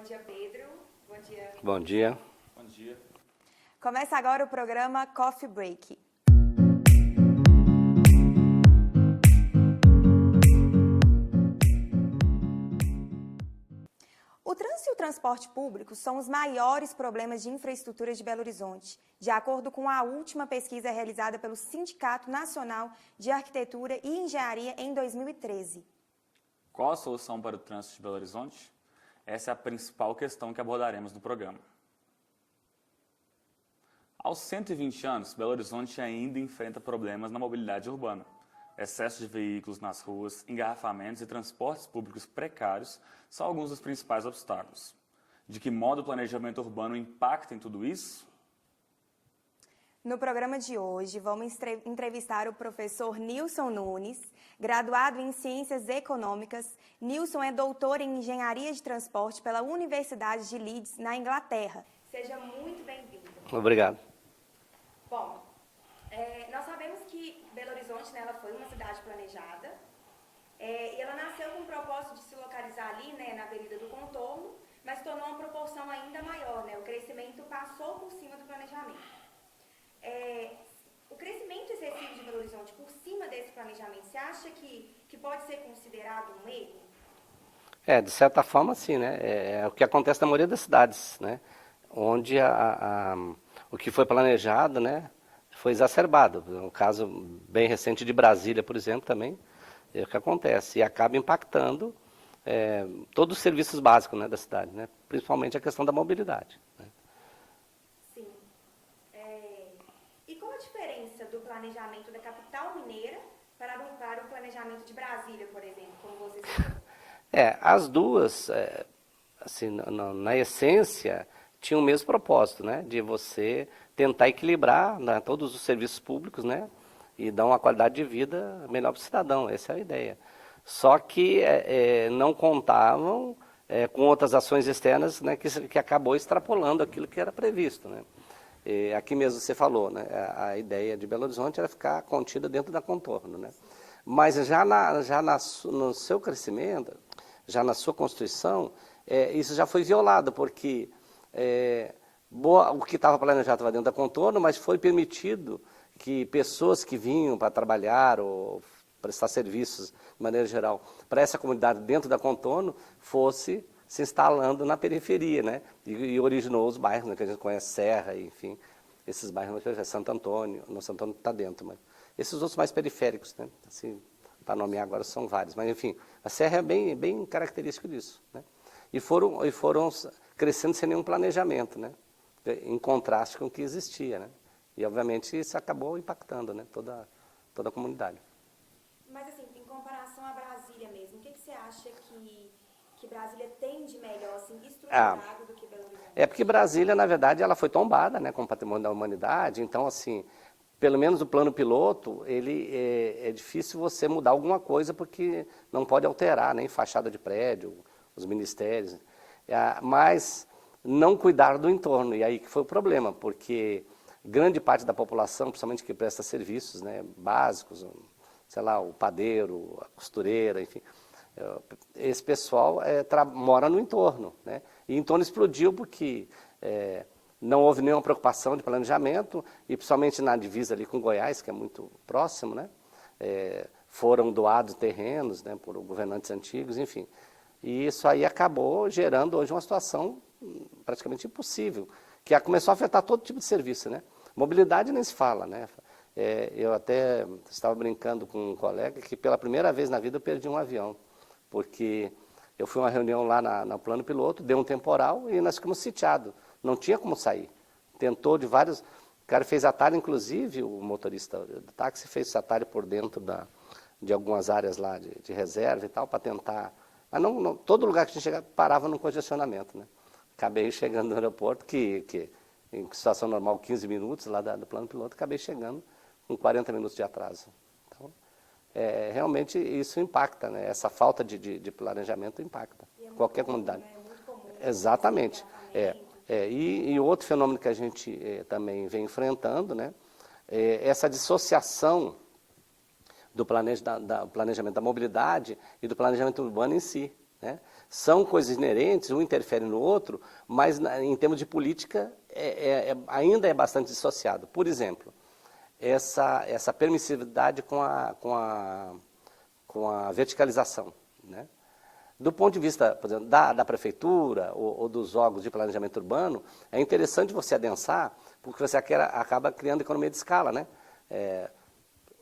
Bom dia, Pedro. Bom dia. Bom dia. Bom dia. Começa agora o programa Coffee Break. O trânsito e o transporte público são os maiores problemas de infraestrutura de Belo Horizonte, de acordo com a última pesquisa realizada pelo Sindicato Nacional de Arquitetura e Engenharia em 2013. Qual a solução para o trânsito de Belo Horizonte? Essa é a principal questão que abordaremos no programa. Aos 120 anos, Belo Horizonte ainda enfrenta problemas na mobilidade urbana. Excesso de veículos nas ruas, engarrafamentos e transportes públicos precários são alguns dos principais obstáculos. De que modo o planejamento urbano impacta em tudo isso? No programa de hoje, vamos entrevistar o professor Nilson Nunes, graduado em Ciências Econômicas. Nilson é doutor em Engenharia de Transporte pela Universidade de Leeds, na Inglaterra. Seja muito bem-vindo. Obrigado. Bom, nós sabemos que Belo Horizonte, né, ela foi uma cidade planejada e ela nasceu com o propósito de se localizar ali, né, na Avenida do Contorno, mas tornou uma proporção ainda maior, né? O crescimento passou por cima do planejamento. O crescimento excessivo de Belo Horizonte por cima desse planejamento, você acha que pode ser considerado um erro? De certa forma, sim, né? É o que acontece na maioria das cidades, né? Onde o que foi planejado, né, foi exacerbado. Um caso bem recente de Brasília, por exemplo, também é o que acontece. E acaba impactando todos os serviços básicos, né, da cidade, né? Principalmente a questão da mobilidade, né? Sim. E qual a diferença do planejamento da capital mineira para o planejamento de Brasília, por exemplo, como você citou? As duas, assim, na essência, tinham o mesmo propósito, né, de você tentar equilibrar, né, todos os serviços públicos, né, e dar uma qualidade de vida melhor para o cidadão. Essa é a ideia. Só que não contavam com outras ações externas, né, que acabou extrapolando aquilo que era previsto, né. Aqui mesmo você falou, né, a ideia de Belo Horizonte era ficar contida dentro da Contorno, né. Mas no seu crescimento, já na sua Constituição, isso já foi violado, porque o que estava planejado estava dentro da Contorno, mas foi permitido que pessoas que vinham para trabalhar ou prestar serviços, de maneira geral, para essa comunidade dentro da Contorno, fosse se instalando na periferia, né? E originou os bairros, né, que a gente conhece, Serra, enfim, esses bairros, Santo Antônio. Não, Santo Antônio está dentro, mas esses outros mais periféricos, né? Assim, para nomear agora são vários, mas enfim, a Serra é bem característico disso, né? E foram crescendo sem nenhum planejamento, né? Em contraste com o que existia, né? E obviamente isso acabou impactando, né, toda a comunidade. Mas assim, em comparação a Brasília mesmo, o que você acha que Brasília tem de melhor, assim, estruturado do que Belo Horizonte? Porque Brasília, na verdade, ela foi tombada, né, com o patrimônio da humanidade. Então, assim, pelo menos o plano piloto, ele é difícil você mudar alguma coisa, porque não pode alterar nem fachada de prédio, os ministérios, mas não cuidar do entorno. E aí que foi o problema, porque grande parte da população, principalmente que presta serviços, né, básicos, sei lá, o padeiro, a costureira, enfim, esse pessoal mora no entorno, né? E o entorno explodiu porque não houve nenhuma preocupação de planejamento, e principalmente na divisa ali com Goiás, que é muito próximo, né? Foram doados terrenos, né, por governantes antigos, enfim. E isso aí acabou gerando hoje uma situação praticamente impossível, que começou a afetar todo tipo de serviço, né? Mobilidade nem se fala, né? Eu até estava brincando com um colega que pela primeira vez na vida eu perdi um avião, porque eu fui a uma reunião lá no plano piloto, deu um temporal e nós ficamos sitiados, não tinha como sair. Tentou de vários... O cara fez atalho, inclusive, o motorista do táxi fez atalho por dentro de algumas áreas lá de reserva e tal, para tentar... Mas não, todo lugar que a gente chegava parava num congestionamento, né? Acabei chegando no aeroporto, que em situação normal 15 minutos lá do plano piloto, acabei chegando com 40 minutos de atraso. Então, realmente isso impacta, né? Essa falta de planejamento impacta qualquer comunidade. É muito comum. Exatamente. E outro fenômeno que a gente também vem enfrentando, né, essa dissociação do planejamento da mobilidade e do planejamento urbano em si, né? São coisas inerentes, um interfere no outro, mas em termos de política ainda é bastante dissociado. Por exemplo, essa permissividade com a verticalização, né? Do ponto de vista, por exemplo, da prefeitura ou dos órgãos de planejamento urbano, é interessante você adensar, porque você acaba criando economia de escala, né?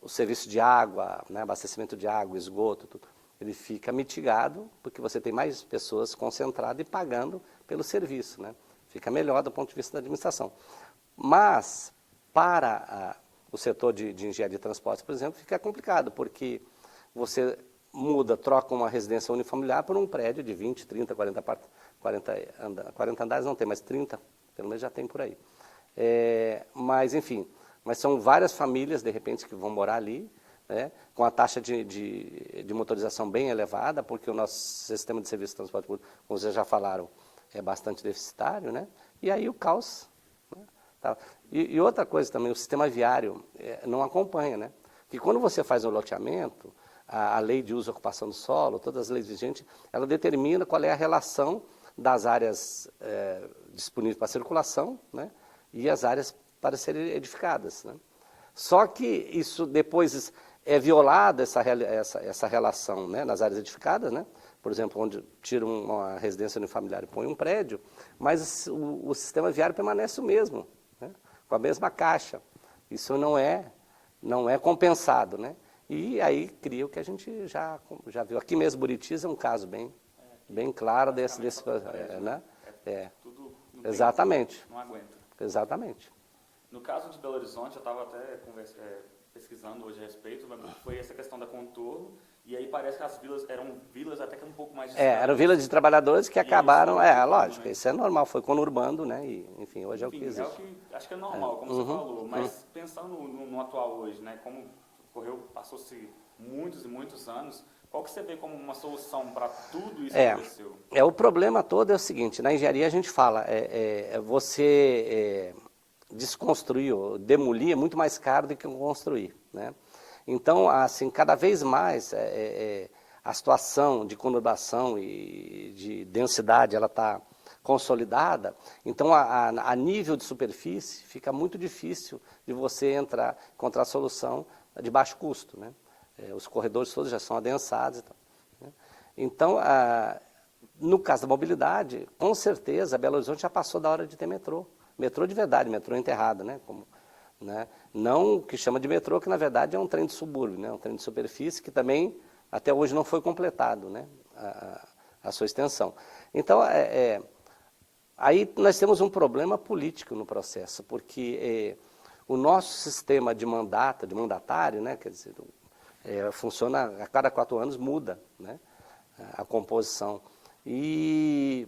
O serviço de água, né, abastecimento de água, esgoto, tudo, ele fica mitigado, porque você tem mais pessoas concentradas e pagando pelo serviço, né? Fica melhor do ponto de vista da administração. Mas, para o setor de engenharia de transportes, por exemplo, fica complicado, porque você troca uma residência unifamiliar por um prédio de 20, 30, 40 andares, não tem, mas 30, pelo menos já tem por aí. Mas, enfim, mas são várias famílias, de repente, que vão morar ali, né, com a taxa de motorização bem elevada, porque o nosso sistema de serviço de transporte público, como vocês já falaram, é bastante deficitário, né? E aí o caos, né? Tá. E outra coisa também, o sistema viário não acompanha, né? Que quando você faz um loteamento, a lei de uso e ocupação do solo, todas as leis vigentes, ela determina qual é a relação das áreas disponíveis para circulação, né, e as áreas para serem edificadas, né? Só que isso depois é violada essa relação, né, nas áreas edificadas, né? Por exemplo, onde tira uma residência unifamiliar e põe um prédio, mas o sistema viário permanece o mesmo, né, com a mesma caixa. Isso não é compensado, né? E aí cria o que a gente já viu. Aqui mesmo, Buritis é um caso bem claro desse né? Tudo Exatamente. não aguenta. Exatamente. No caso de Belo Horizonte, eu estava até pesquisando hoje a respeito, foi essa questão da contorno, e aí parece que as vilas eram vilas até que um pouco mais distantes. Eram vilas de trabalhadores que acabaram, lógico, né? isso é normal, foi conurbando, né? E, enfim, hoje é o que existe. Acho que é normal, como você falou, mas pensando no atual hoje, né, como passou-se muitos e muitos anos, qual que você vê como uma solução para tudo isso que aconteceu? O problema todo é o seguinte, na engenharia a gente fala, você desconstruir ou demolir é muito mais caro do que construir, né? Então, assim, cada vez mais a situação de conurbação e de densidade, ela está consolidada, então a nível de superfície fica muito difícil de você encontrar solução de baixo custo, né? Os corredores todos já são adensados e tal, né? Então, no caso da mobilidade, com certeza, Belo Horizonte já passou da hora de ter metrô. Metrô de verdade, metrô enterrado, né? Né? Não o que chama de metrô, que na verdade é um trem de subúrbio, né? Um trem de superfície que também até hoje não foi completado, né? A sua extensão. Então, aí nós temos um problema político no processo, porque o nosso sistema de mandatário, né? Quer dizer, funciona a cada 4 anos, muda, né? A composição. E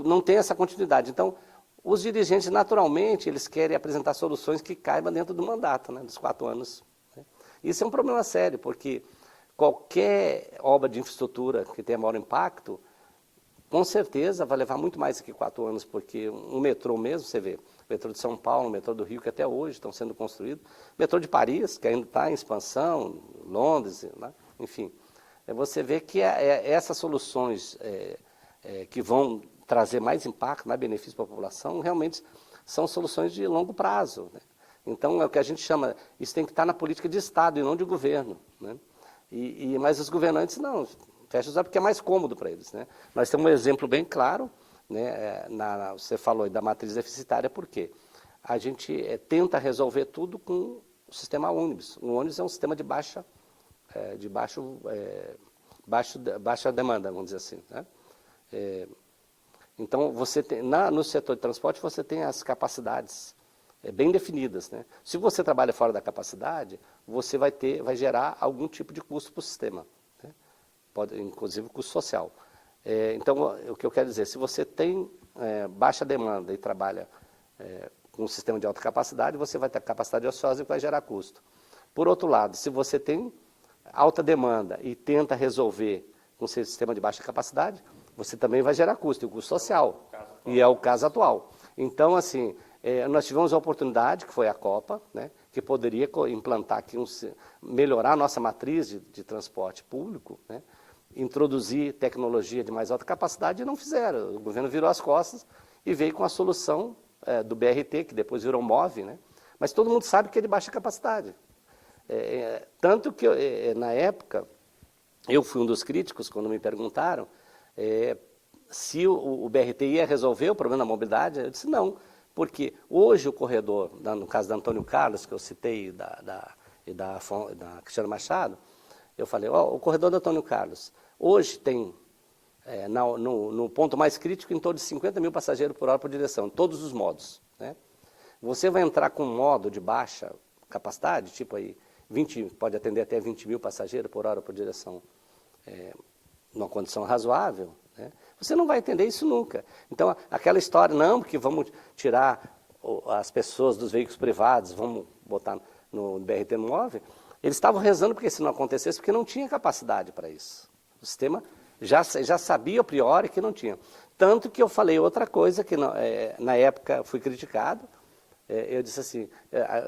não tem essa continuidade. Então, os dirigentes, naturalmente, eles querem apresentar soluções que caibam dentro do mandato, né, dos 4 anos. Né? Isso é um problema sério, porque qualquer obra de infraestrutura que tenha maior impacto, com certeza vai levar muito mais do que 4 anos, porque um metrô mesmo, você vê, o metrô de São Paulo, o metrô do Rio, que até hoje estão sendo construídos, o metrô de Paris, que ainda está em expansão, Londres, né? Enfim, você vê que essas soluções que vão trazer mais impacto, mais benefício para a população, realmente são soluções de longo prazo, né? Então, é o que a gente chama, isso tem que estar na política de Estado e não de governo, né? Mas os governantes não, fecham os olhos porque é mais cômodo para eles, né? Nós temos um exemplo bem claro, né? Você falou aí da matriz deficitária, por quê? A gente tenta resolver tudo com o sistema ônibus. O ônibus é um sistema de baixa demanda, vamos dizer assim, né? Então, você tem, no setor de transporte, você tem as capacidades bem definidas, né? Se você trabalha fora da capacidade, você vai gerar algum tipo de custo para o sistema, né? Pode, inclusive custo social. Então, o que eu quero dizer, se você tem baixa demanda e trabalha com um sistema de alta capacidade, você vai ter capacidade ociosa e vai gerar custo. Por outro lado, se você tem alta demanda e tenta resolver com um sistema de baixa capacidade, você também vai gerar custo, e o custo social. E é o caso atual. Então, assim, nós tivemos a oportunidade, que foi a Copa, né, que poderia implantar aqui, melhorar a nossa matriz de transporte público, né, introduzir tecnologia de mais alta capacidade e não fizeram. O governo virou as costas e veio com a solução do BRT, que depois virou MOVE, né? Mas todo mundo sabe que é de baixa capacidade. Tanto que, na época, eu fui um dos críticos, quando me perguntaram se o BRT ia resolver o problema da mobilidade. Eu disse não, porque hoje o corredor, no caso da Antônio Carlos, que eu citei, e da Cristiano Machado, eu falei, o corredor do Antônio Carlos, hoje tem, no ponto mais crítico, em torno de 50 mil passageiros por hora por direção, em todos os modos, né? Você vai entrar com um modo de baixa capacidade, tipo aí, pode atender até 20 mil passageiros por hora por direção, numa condição razoável, né? Você não vai entender isso nunca. Então, aquela história, não, porque vamos tirar as pessoas dos veículos privados, vamos botar no BRT no MOVE, eles estavam rezando porque se não acontecesse, porque não tinha capacidade para isso. O sistema já sabia a priori que não tinha. Tanto que eu falei outra coisa, que na época fui criticado, eu disse assim,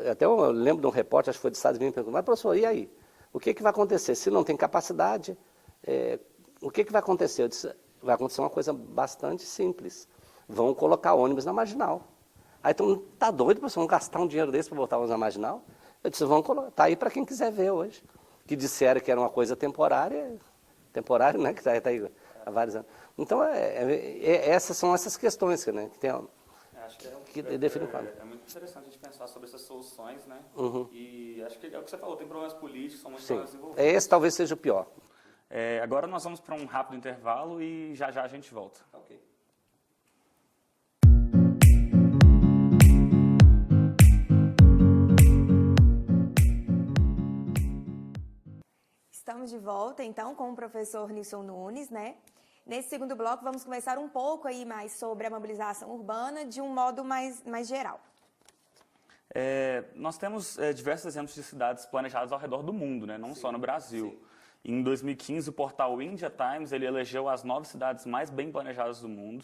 até eu lembro de um repórter, acho que foi de Estados Unidos, me perguntou, mas professor, e aí? O que vai acontecer? Se não tem capacidade, o que vai acontecer? Eu disse, vai acontecer uma coisa bastante simples. Vão colocar ônibus na marginal. Aí todo mundo está doido, professor, vão gastar um dinheiro desse para botar ônibus na marginal? Eu disse, vamos colocar, está aí para quem quiser ver hoje. Que disseram que era uma coisa temporária, né, que está aí há vários anos. Então, essas são essas questões, né, que tem... Acho que define o quadro. É muito interessante a gente pensar sobre essas soluções, né? Uhum. E acho que é o que você falou, tem problemas políticos, são muitos Sim. problemas envolvidos. Esse talvez seja o pior. Agora nós vamos para um rápido intervalo e já a gente volta. Ok. Estamos de volta, então, com o professor Nilson Nunes, né? Nesse segundo bloco, vamos conversar um pouco aí mais sobre a mobilização urbana de um modo mais geral. Nós temos diversos exemplos de cidades planejadas ao redor do mundo, né? Não só no Brasil. Sim. Em 2015, o portal India Times ele elegeu as 9 cidades mais bem planejadas do mundo,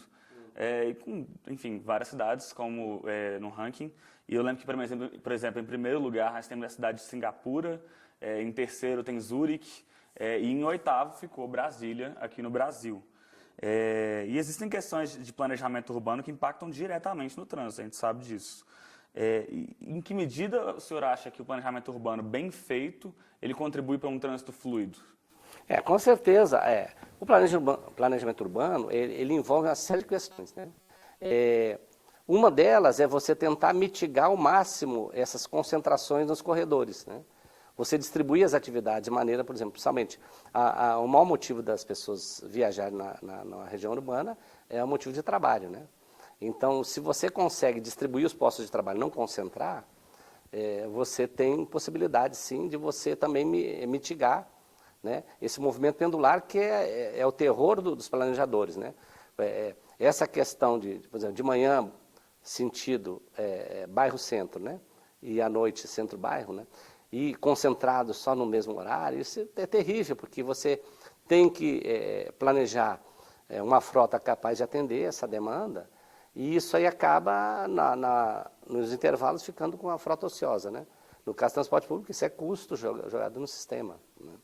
e com, enfim, várias cidades como no ranking. E eu lembro que, por exemplo, em primeiro lugar, nós temos a cidade de Singapura, em terceiro tem Zurique, e em oitavo ficou Brasília, aqui no Brasil. E existem questões de planejamento urbano que impactam diretamente no trânsito, a gente sabe disso. Em que medida o senhor acha que o planejamento urbano bem feito, ele contribui para um trânsito fluido? Com certeza. O planejamento urbano, ele envolve uma série de questões, né? Uma delas é você tentar mitigar ao máximo essas concentrações nos corredores, né? Você distribuir as atividades de maneira, por exemplo, principalmente, o maior motivo das pessoas viajarem na região urbana é o motivo de trabalho, né? Então, se você consegue distribuir os postos de trabalho, não concentrar, você tem possibilidade, sim, de você também mitigar, né, esse movimento pendular que é o terror dos planejadores, né? Essa questão por exemplo, de manhã, sentido bairro-centro, né? E à noite, centro-bairro, né? E concentrado só no mesmo horário, isso é terrível, porque você tem que planejar uma frota capaz de atender essa demanda, e isso aí acaba, nos intervalos, ficando com a frota ociosa, né? No caso do transporte público, isso é custo jogado no sistema, né?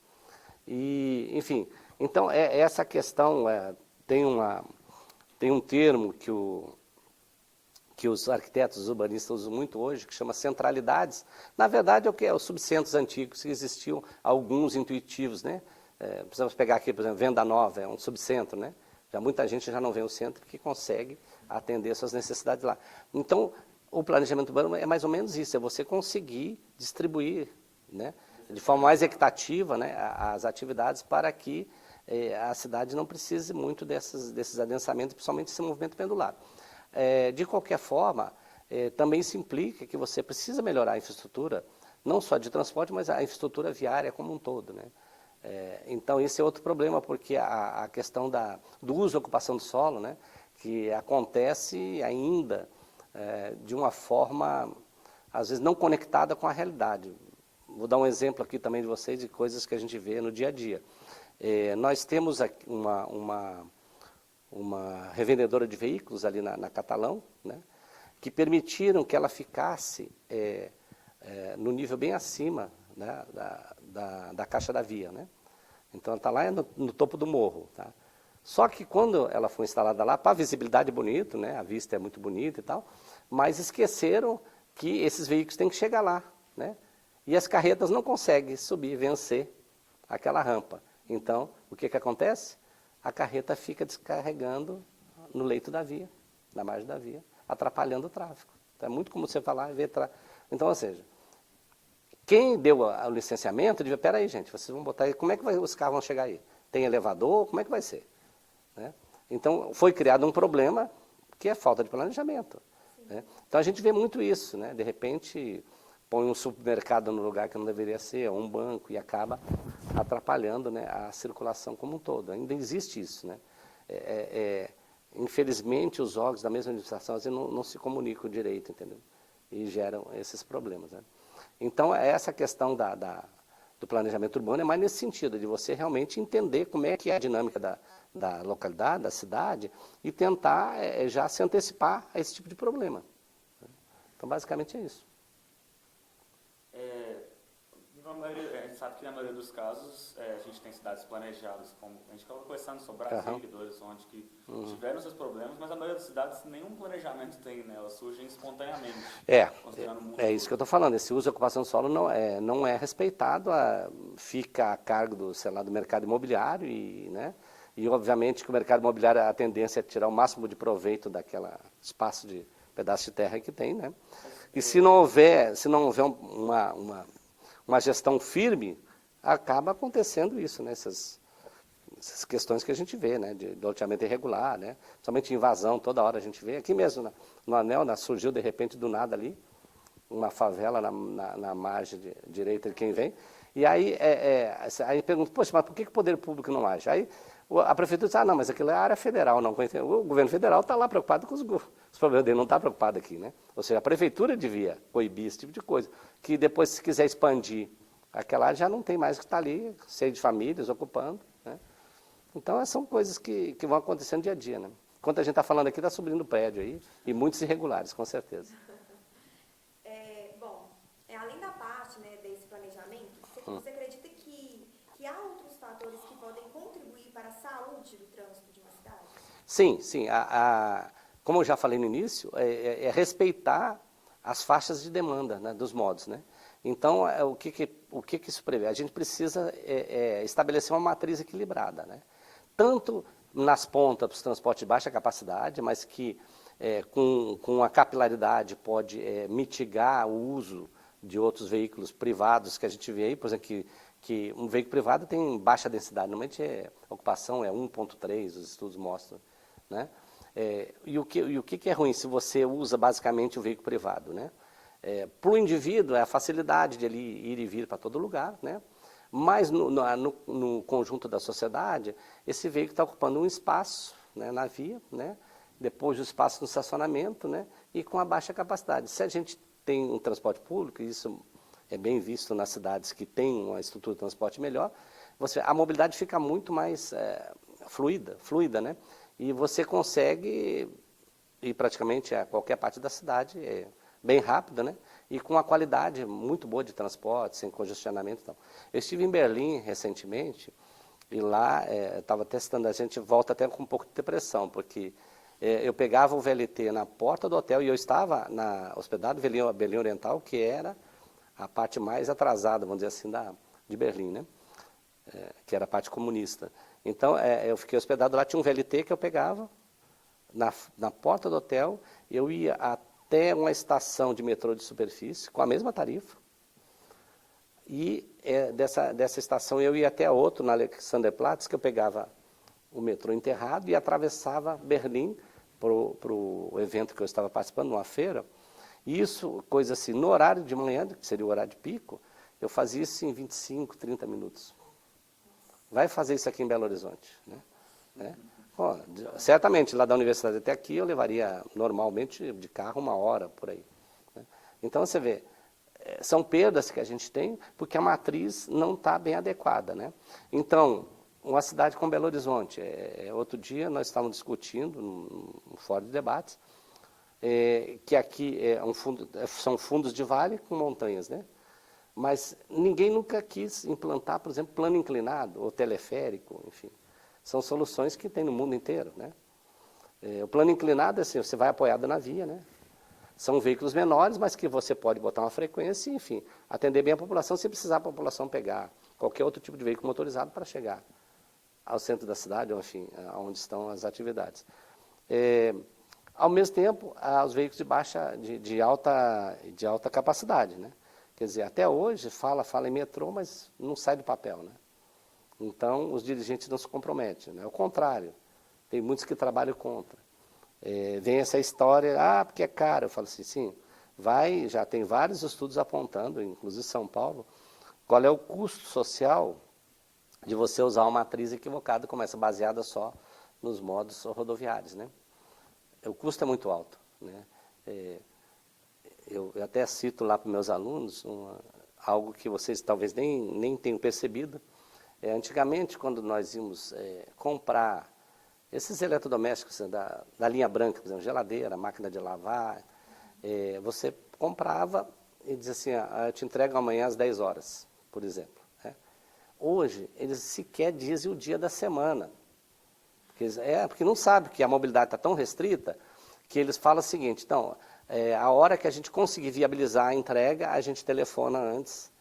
E, enfim, então, essa questão, tem um termo que os arquitetos, os urbanistas usam muito hoje, que chama centralidades. Na verdade, é os subcentros antigos que existiam, alguns intuitivos, né? Precisamos pegar aqui, por exemplo, Venda Nova, é um subcentro, né? Muita gente já não vê o centro que consegue atender suas necessidades lá. Então, o planejamento urbano é mais ou menos isso, é você conseguir distribuir, né, de forma mais equitativa, né, as atividades para que a cidade não precise muito desses adensamentos, principalmente esse movimento pendular. De qualquer forma, também isso implica que você precisa melhorar a infraestrutura, não só de transporte, mas a infraestrutura viária como um todo, né? Então, esse é outro problema, porque a questão do uso e ocupação do solo, né, que acontece ainda de uma forma, às vezes, não conectada com a realidade. Vou dar um exemplo aqui também de vocês, de coisas que a gente vê no dia a dia. Nós temos aqui uma revendedora de veículos ali na Catalão, né, que permitiram que ela ficasse no nível bem acima, né, da caixa da via, né? Então ela está lá no topo do morro, tá? Só que quando ela foi instalada lá, para a visibilidade é bonito, né? A vista é muito bonita e tal, mas esqueceram que esses veículos têm que chegar lá, né? E as carretas não conseguem subir, vencer aquela rampa. Então, o que acontece? A carreta fica descarregando no leito da via, na margem da via, atrapalhando o tráfego. Então, é muito comum você falar e ver... Então, ou seja, quem deu o licenciamento, devia, peraí, gente, vocês vão botar aí, como é que os carros vão chegar aí? Tem elevador? Como é que vai ser? Né? Então, foi criado um problema que é falta de planejamento. Né? Então, a gente vê muito isso, né? De repente, põe um supermercado no lugar que não deveria ser, ou um banco, e acaba atrapalhando, né, a circulação como um todo. Ainda existe isso, né? Infelizmente, os órgãos da mesma administração às vezes não se comunicam direito, entendeu? E geram esses problemas, né? Então, essa questão do planejamento urbano é mais nesse sentido, de você realmente entender como é que é a dinâmica da localidade, da cidade, e tentar já se antecipar a esse tipo de problema. Então, basicamente é isso. A gente sabe que na maioria dos casos a gente tem cidades planejadas, como a gente estava conversando sobre Brasília e Belo Horizonte, que tiveram esses problemas, mas a maioria das cidades nenhum planejamento tem, né? Elas surgem espontaneamente. É isso que eu estou falando, esse uso e ocupação do solo não é respeitado, fica a cargo do mercado imobiliário e obviamente que o mercado imobiliário, a tendência é tirar o máximo de proveito daquele espaço de pedaço de terra que tem, né? E se não houver uma gestão firme, acaba acontecendo isso, né? Essas questões que a gente vê, né? De loteamento irregular, né? Somente invasão, toda hora a gente vê. Aqui mesmo, no Anel, surgiu de repente do nada ali, uma favela na margem direita de quem vem. E aí, aí pergunta, poxa, mas por que o poder público não age? Aí a prefeitura diz, não, mas aquilo é área federal, não. O governo federal está lá preocupado com os problemas dele, não está preocupado aqui, né? Ou seja, a prefeitura devia coibir esse tipo de coisa, que depois, se quiser expandir aquela área, já não tem mais que estar ali, cheio de famílias, ocupando, né? Então, são coisas que vão acontecendo dia a dia, né? Enquanto a gente está falando aqui, está subindo prédio aí, e muitos irregulares, com certeza. Além da parte, né, desse planejamento, você acredita que há outros fatores que podem contribuir para a saúde do trânsito de uma cidade? Sim. Como eu já falei no início, respeitar as faixas de demanda, né, dos modos, né? Então, o que isso prevê? A gente precisa estabelecer uma matriz equilibrada, né? Tanto nas pontas dos transportes de baixa capacidade, mas que com a capilaridade pode mitigar o uso de outros veículos privados que a gente vê aí, por exemplo, que um veículo privado tem baixa densidade, normalmente a ocupação é 1,3, os estudos mostram, né? E o que é ruim se você usa basicamente o veículo privado, né? Para o indivíduo é a facilidade de ele ir e vir para todo lugar, né? Mas no conjunto da sociedade, esse veículo está ocupando um espaço, né, na via, né? Depois o espaço no estacionamento, né? E com a baixa capacidade. Se a gente tem um transporte público, e isso é bem visto nas cidades que têm uma estrutura de transporte melhor, a mobilidade fica muito mais fluida, né? E você consegue ir praticamente a qualquer parte da cidade bem rápida, né? E com uma qualidade muito boa de transporte, sem congestionamento e tal. Eu estive em Berlim recentemente, e lá estava testando, a gente volta até com um pouco de depressão, porque eu pegava o VLT na porta do hotel e eu estava hospedado em Berlim Oriental, que era a parte mais atrasada, vamos dizer assim, de Berlim, né? Que era a parte comunista. Então, eu fiquei hospedado lá, tinha um VLT que eu pegava na porta do hotel, eu ia até uma estação de metrô de superfície, com a mesma tarifa, e dessa estação eu ia até outra, na Alexanderplatz, que eu pegava o metrô enterrado e atravessava Berlim para o evento que eu estava participando, numa feira. E isso, coisa assim, no horário de manhã, que seria o horário de pico, eu fazia isso em 25, 30 minutos. Vai fazer isso aqui em Belo Horizonte, né? Certamente, lá da universidade até aqui, eu levaria normalmente de carro 1 hora, por aí, né? Então, você vê, são perdas que a gente tem porque a matriz não está bem adequada, né? Então, uma cidade como Belo Horizonte, outro dia nós estávamos discutindo no fórum de debates, que aqui são fundos de vale com montanhas, né? Mas ninguém nunca quis implantar, por exemplo, plano inclinado ou teleférico, enfim. São soluções que tem no mundo inteiro, né? O plano inclinado é assim, você vai apoiado na via, né? São veículos menores, mas que você pode botar uma frequência e, enfim, atender bem a população sem precisar a população pegar qualquer outro tipo de veículo motorizado para chegar ao centro da cidade, ou enfim, onde estão as atividades. Ao mesmo tempo, os veículos de alta capacidade, né? Quer dizer, até hoje fala em metrô, mas não sai do papel, né? Então, os dirigentes não se comprometem, né? Ao contrário, tem muitos que trabalham contra. Vem essa história, porque é caro. Eu falo assim, sim, já tem vários estudos apontando, inclusive São Paulo, qual é o custo social de você usar uma matriz equivocada, como essa, baseada só nos modos rodoviários, né? O custo é muito alto, né? Eu até cito lá para os meus alunos algo que vocês talvez nem tenham percebido. Antigamente, quando nós íamos comprar esses eletrodomésticos da linha branca, por exemplo, geladeira, máquina de lavar, você comprava e dizia assim, eu te entrego amanhã às 10 horas, por exemplo. Né? Hoje, eles sequer dizem o dia da semana. Porque não sabe que a mobilidade está tão restrita que eles falam o seguinte, então, a hora que a gente conseguir viabilizar a entrega, a gente telefona antes,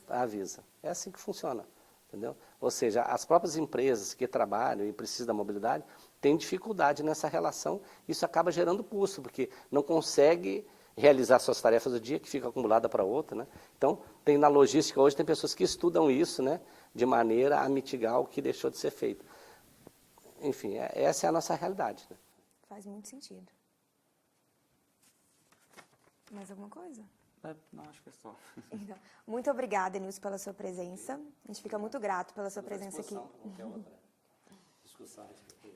avisa. É assim que funciona, entendeu? Ou seja, as próprias empresas que trabalham e precisam da mobilidade têm dificuldade nessa relação, isso acaba gerando custo, porque não consegue realizar suas tarefas do dia, que fica acumulada para outra, né? Então, na logística hoje, tem pessoas que estudam isso, né, de maneira a mitigar o que deixou de ser feito. Enfim, essa é a nossa realidade, né? Faz muito sentido. Mais alguma coisa? Não, acho que é só. Então, muito obrigada, Nilson, pela sua presença. A gente fica muito grato pela sua presença aqui.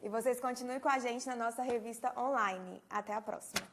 E vocês continuem com a gente na nossa revista online. Até a próxima.